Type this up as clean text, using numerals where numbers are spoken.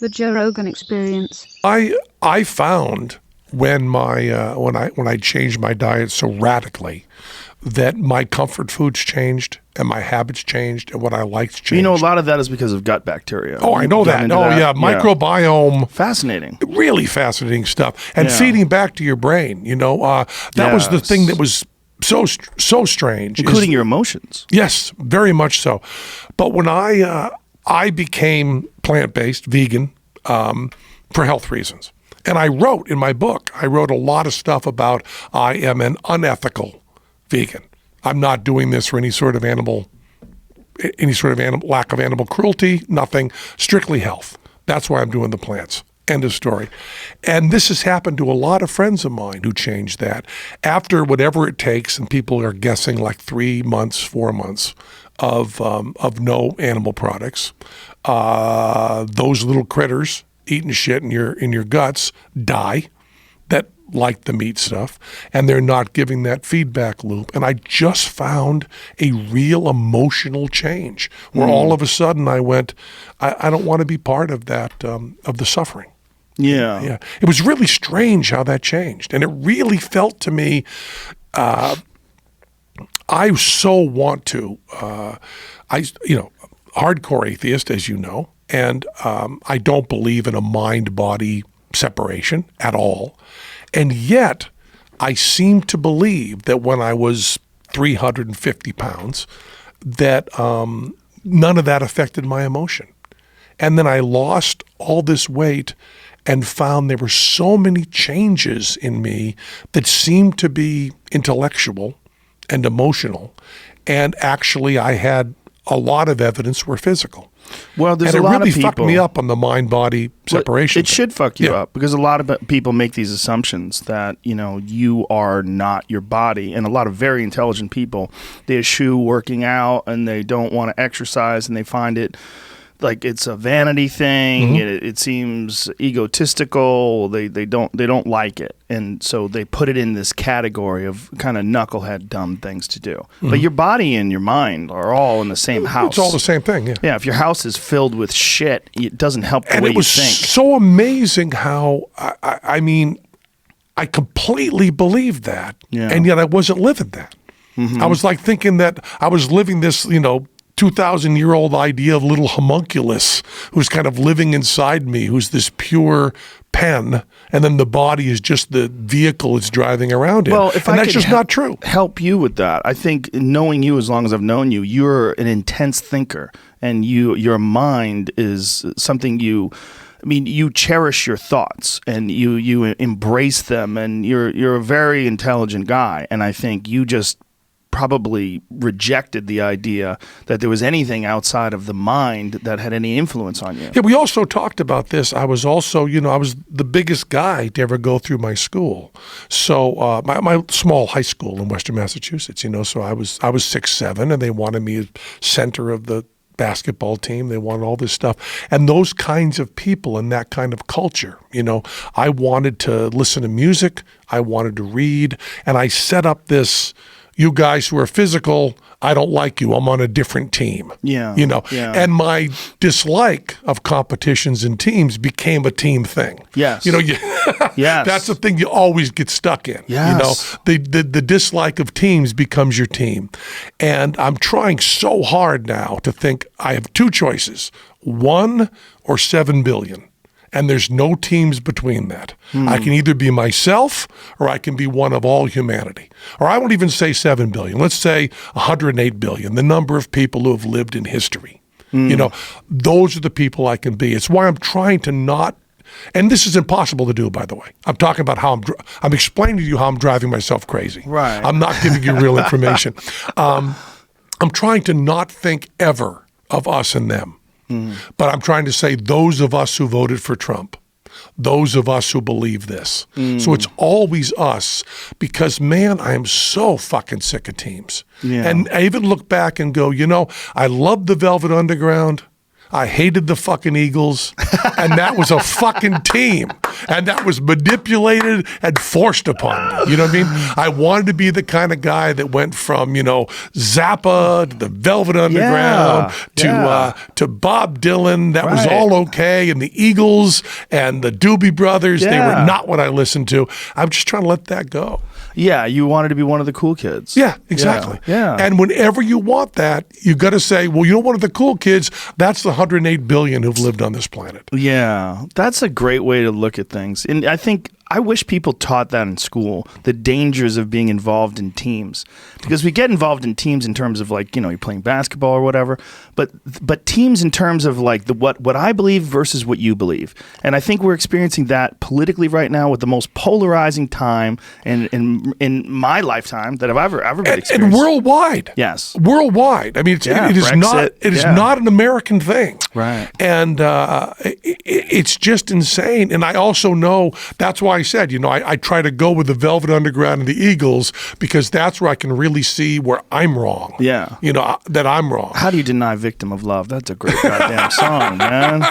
The Joe Rogan Experience. I found when I changed my diet so radically that my comfort foods changed and my habits changed and what I liked changed. You know, a lot of that is because of gut bacteria. Oh, I know that. Oh, yeah. Microbiome. Fascinating. Really fascinating stuff. And feeding back to your brain, that was the thing that was so strange. Including your emotions. Yes, very much so. But when I became plant-based, vegan, for health reasons. And I wrote in my book, a lot of stuff about I am an unethical vegan. I'm not doing this for any sort of lack of animal cruelty, nothing, strictly health. That's why I'm doing the plants. End of story. And this has happened to a lot of friends of mine who changed that. After whatever it takes, and people are guessing like 3 months, 4 months of no animal products, those little critters eating shit in your guts die that like the meat stuff, and they're not giving that feedback loop. And I just found a real emotional change where all of a sudden I went, I don't want to be part of that, of the suffering. Yeah. It was really strange how that changed. And it really felt to me, I so want to, hardcore atheist, as you know, and I don't believe in a mind-body separation at all. And yet, I seem to believe that when I was 350 pounds, that none of that affected my emotion. And then I lost all this weight and found there were so many changes in me that seemed to be intellectual and emotional. And actually, I had a lot of evidence were physical. Well, there's and a lot it really of people, fucked me up on the mind-body separation. It should fuck you up because a lot of people make these assumptions that, you are not your body. And a lot of very intelligent people, they eschew working out and they don't want to exercise and they find it like it's a vanity thing. It seems egotistical. They don't like it, and so they put it in this category of kind of knucklehead dumb things to do. But your body and your mind are all in the same house. It's all the same thing. Yeah. If your house is filled with shit, it doesn't help the way you think. And it was so amazing how I completely believed that, and yet I wasn't living that. I was like thinking that I was living this, 2,000-year-old idea of little homunculus who's kind of living inside me, who's this pure pen, and then the body is just the vehicle it's driving around in. Well, and that's just not true. Help you with that. I think knowing you as long as I've known you, you're an intense thinker, and your mind is something you cherish your thoughts and you embrace them, and you're a very intelligent guy, and I think you just probably rejected the idea that there was anything outside of the mind that had any influence on you. Yeah, we also talked about this. I was also, I was the biggest guy to ever go through my school. So my small high school in Western Massachusetts, so I was 6'7", and they wanted me as center of the basketball team. They wanted all this stuff. And those kinds of people and that kind of culture, I wanted to listen to music. I wanted to read. And I set up this, you guys who are physical, I don't like you. I'm on a different team. Yeah. And my dislike of competitions and teams became a team thing. Yes. Yes. That's the thing you always get stuck in. Yes. The dislike of teams becomes your team. And I'm trying so hard now to think I have two choices, 1 or 7 billion. And there's no teams between that. I can either be myself or I can be one of all humanity. Or I won't even say 7 billion. Let's say 108 billion, the number of people who have lived in history. Those are the people I can be. It's why I'm trying to not, and this is impossible to do, by the way. I'm talking about how I'm explaining to you how I'm driving myself crazy. Right. I'm not giving you real information. I'm trying to not think ever of us and them. But I'm trying to say those of us who voted for Trump, those of us who believe this. So it's always us because, man, I am so fucking sick of teams. Yeah. And I even look back and go, I love the Velvet Underground. I hated the fucking Eagles, and that was a fucking team, and that was manipulated and forced upon me. You know what I mean? I wanted to be the kind of guy that went from, Zappa to the Velvet Underground to Bob Dylan. That was all okay, and the Eagles and the Doobie Brothers, they were not what I listened to. I'm just trying to let that go. Yeah, you wanted to be one of the cool kids. Yeah, exactly. Yeah. And whenever you want that, you got to say, well, one of the cool kids, that's the 108 billion who've lived on this planet. Yeah, that's a great way to look at things. And I wish people taught that in school, the dangers of being involved in teams. Because we get involved in teams in terms of you're playing basketball or whatever, but teams in terms of what I believe versus what you believe. And I think we're experiencing that politically right now with the most polarizing time in my lifetime that I've ever been experienced. And worldwide. Yes. Worldwide. I mean, it is Brexit, not an American thing. Right. And it's just insane. And I also know, that's why I said, I try to go with the Velvet Underground and the Eagles because that's where I can really see where I'm wrong. Yeah. That I'm wrong. How do you deny Victim of Love? That's a great goddamn song, man.